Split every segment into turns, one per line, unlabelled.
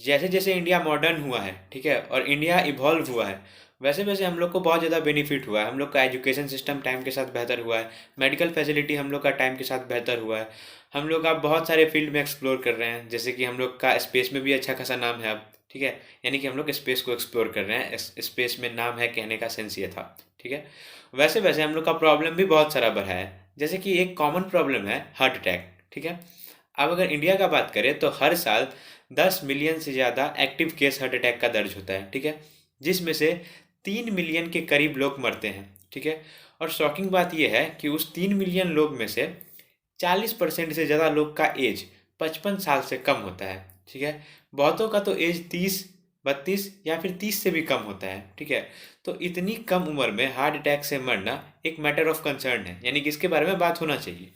जैसे जैसे India modern हुआ है, ठीक है, और इंडिया इवॉल्व हुआ है, वैसे वैसे हम लोग को बहुत ज़्यादा बेनिफिट हुआ है। हम लोग का एजुकेशन सिस्टम टाइम के साथ बेहतर हुआ है, मेडिकल फैसिलिटी हम लोग का टाइम के साथ बेहतर हुआ है। हम लोग अब बहुत सारे फील्ड में एक्सप्लोर कर रहे हैं, जैसे कि हम लोग का स्पेस में भी अच्छा खासा नाम है अब, ठीक है। यानी कि हम लोग स्पेस को एक्सप्लोर कर रहे हैं, स्पेस में नाम है कहने का सेंस ये था, ठीक है। वैसे वैसे हम लोग का प्रॉब्लम भी बहुत सारा बढ़ा है, जैसे कि एक कॉमन प्रॉब्लम है हार्ट अटैक, ठीक है। अब अगर इंडिया का बात करें तो हर साल 10 मिलियन से ज़्यादा एक्टिव केस हार्ट अटैक का दर्ज होता है, ठीक है, जिसमें से 3 मिलियन के करीब लोग मरते हैं, ठीक है। और शॉकिंग बात यह है कि उस 3 मिलियन लोग में से 40% से ज़्यादा लोग का एज 55 साल से कम होता है, ठीक है। बहुतों का तो एज 30, 32 या फिर 30 से भी कम होता है, ठीक है। तो इतनी कम उम्र में हार्ट अटैक से मरना एक मैटर ऑफ कंसर्न है, यानी कि इसके बारे में बात होना चाहिए।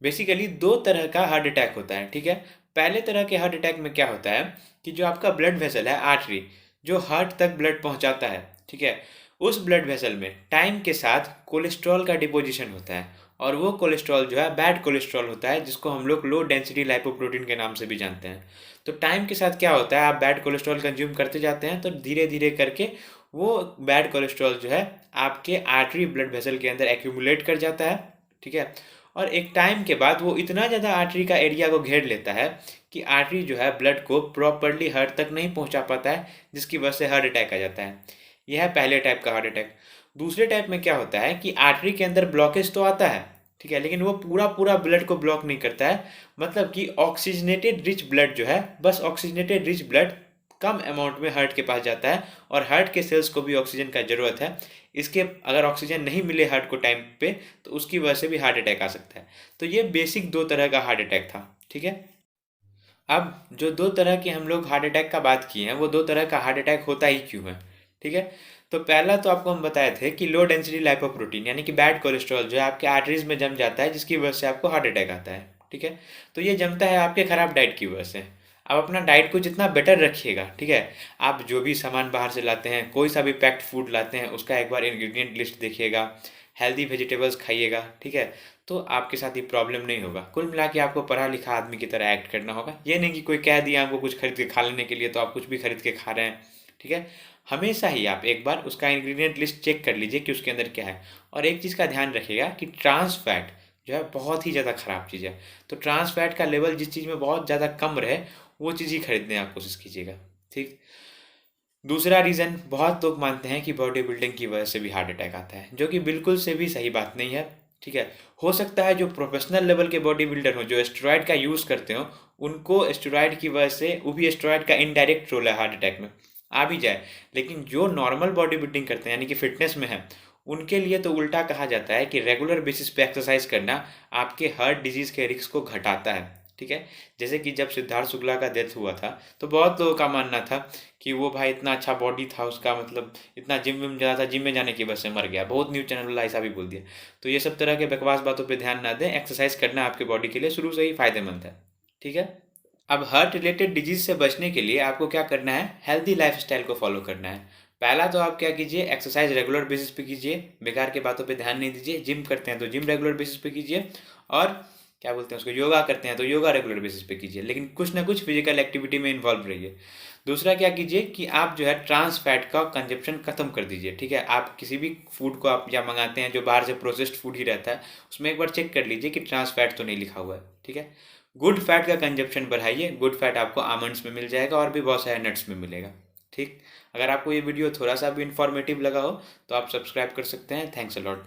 बेसिकली दो तरह का हार्ट अटैक होता है, ठीक है। पहले तरह के हार्ट अटैक में क्या होता है कि जो आपका ब्लड वेसल है, आर्टरी, जो हार्ट तक ब्लड पहुंचाता है, ठीक है, उस ब्लड वेसल में टाइम के साथ कोलेस्ट्रॉल का डिपोजिशन होता है, और वो कोलेस्ट्रॉल जो है बैड कोलेस्ट्रॉल होता है, जिसको हम लोग लो डेंसिटी लाइपोप्रोटीन के नाम से भी जानते हैं। तो टाइम के साथ क्या होता है, आप बैड कोलेस्ट्रॉल कंज्यूम करते जाते हैं तो धीरे धीरे करके वो बैड कोलेस्ट्रॉल जो है आपके आर्टरी ब्लड वेसल के अंदर एक्यूमुलेट कर जाता है, ठीक है। और एक टाइम के बाद वो इतना ज़्यादा आर्टरी का एरिया को घेर लेता है कि आर्टरी जो है ब्लड को प्रॉपरली हार्ट तक नहीं पहुंचा पाता है, जिसकी वजह से हार्ट अटैक आ जाता है। यह है पहले टाइप का हार्ट अटैक। दूसरे टाइप में क्या होता है कि आर्टरी के अंदर ब्लॉकेज तो आता है, ठीक है, लेकिन वो पूरा पूरा ब्लड को ब्लॉक नहीं करता है। मतलब कि ऑक्सीजनेटेड रिच ब्लड जो है, बस ऑक्सीजनेटेड रिच ब्लड कम अमाउंट में हार्ट के पास जाता है, और हार्ट के सेल्स को भी ऑक्सीजन का ज़रूरत है। इसके अगर ऑक्सीजन नहीं मिले हार्ट को टाइम पे, तो उसकी वजह से भी हार्ट अटैक आ सकता है। तो ये बेसिक दो तरह का हार्ट अटैक था, ठीक है। अब जो दो तरह के हम लोग हार्ट अटैक का बात किए हैं, वो दो तरह का हार्ट अटैक होता ही क्यों है, ठीक है। तो पहला तो आपको हम बताए थे कि लो डेंसिटी लाइपोप्रोटीन यानी कि बैड कोलेस्ट्रॉल जो है आपके आर्टरीज में जम जाता है, जिसकी वजह से आपको हार्ट अटैक आता है, ठीक है। तो ये जमता है आपके खराब डाइट की वजह से। आप अपना डाइट को जितना बेटर रखिएगा, ठीक है, आप जो भी सामान बाहर से लाते हैं, कोई सा भी पैक्ड फूड लाते हैं, उसका एक बार इंग्रेडिएंट लिस्ट देखिएगा, हेल्दी वेजिटेबल्स खाइएगा, ठीक है। तो आपके साथ ये प्रॉब्लम नहीं होगा। कुल मिला के आपको पढ़ा लिखा आदमी की तरह एक्ट करना होगा। ये नहीं कि कोई कह दिया आपको कुछ खरीद के खा लेने के लिए तो आप कुछ भी खरीद के खा रहे हैं, ठीक है। हमेशा ही आप एक बार उसका इंग्रेडिएंट लिस्ट चेक कर लीजिए कि उसके अंदर क्या है। और एक चीज़ का ध्यान रखिएगा कि ट्रांस फैट जो है बहुत ही ज़्यादा ख़राब चीज़ है। तो ट्रांस फैट का लेवल जिस चीज़ में बहुत ज़्यादा कम रहे, वो चीज़ ही खरीदने आप कोशिश कीजिएगा, ठीक। दूसरा रीज़न, बहुत लोग मानते हैं कि बॉडी बिल्डिंग की वजह से भी हार्ट अटैक आता है, जो कि बिल्कुल से भी सही बात नहीं है, ठीक है। हो सकता है जो प्रोफेशनल लेवल के बॉडी बिल्डर हो, जो एस्टेरॉयड का यूज़ करते हो, उनको एस्टेरॉयड की वजह से, वो भी एस्टेरॉयड का इनडायरेक्ट रोल है हार्ट अटैक में, आ भी जाए। लेकिन जो नॉर्मल बॉडी बिल्डिंग करते हैं यानी कि फिटनेस में है, उनके लिए तो उल्टा कहा जाता है कि रेगुलर बेसिस पे एक्सरसाइज करना आपके हार्ट डिजीज़ के रिस्क को घटाता है, ठीक है। जैसे कि जब सिद्धार्थ शुक्ला का डेथ हुआ था, तो बहुत लोगों का मानना था कि वो भाई इतना अच्छा बॉडी था उसका, मतलब इतना जिम विम जाता था, जिम में जाने की वजह से मर गया। बहुत न्यूज़ चैनल वाला ऐसा भी बोल दिया। तो ये सब तरह के बकवास बातों पे ध्यान ना दें। एक्सरसाइज करना आपके बॉडी के लिए शुरू से ही फायदेमंद है, ठीक है। अब हार्ट रिलेटेड डिजीज से बचने के लिए आपको क्या करना है, हेल्दी लाइफस्टाइल को फॉलो करना है। पहला तो आप क्या कीजिए, एक्सरसाइज रेगुलर बेसिस पे कीजिए, बेकार के बातों पे ध्यान नहीं दीजिए। जिम करते हैं तो जिम रेगुलर बेसिस पे कीजिए, और क्या बोलते हैं उसको, योगा करते हैं तो योगा रेगुलर बेसिस पे कीजिए, लेकिन कुछ ना कुछ फिजिकल एक्टिविटी में इन्वॉल्व रहिए। दूसरा क्या कीजिए कि आप जो है ट्रांस फैट का कंजप्शन खत्म कर दीजिए, ठीक है। आप किसी भी फूड को आप या मंगाते हैं जो बाहर से प्रोसेस्ड फूड ही रहता है, उसमें एक बार चेक कर लीजिए कि ट्रांस फैट तो नहीं लिखा हुआ है, ठीक है। गुड फैट का कंजप्शन बढ़ाइए। गुड फैट आपको आमंड्स में मिल जाएगा और भी बहुत सारे नट्स में मिलेगा, ठीक। अगर आपको ये वीडियो थोड़ा सा भी इंफॉर्मेटिव लगा हो तो आप सब्सक्राइब कर सकते हैं। Thanks a lot.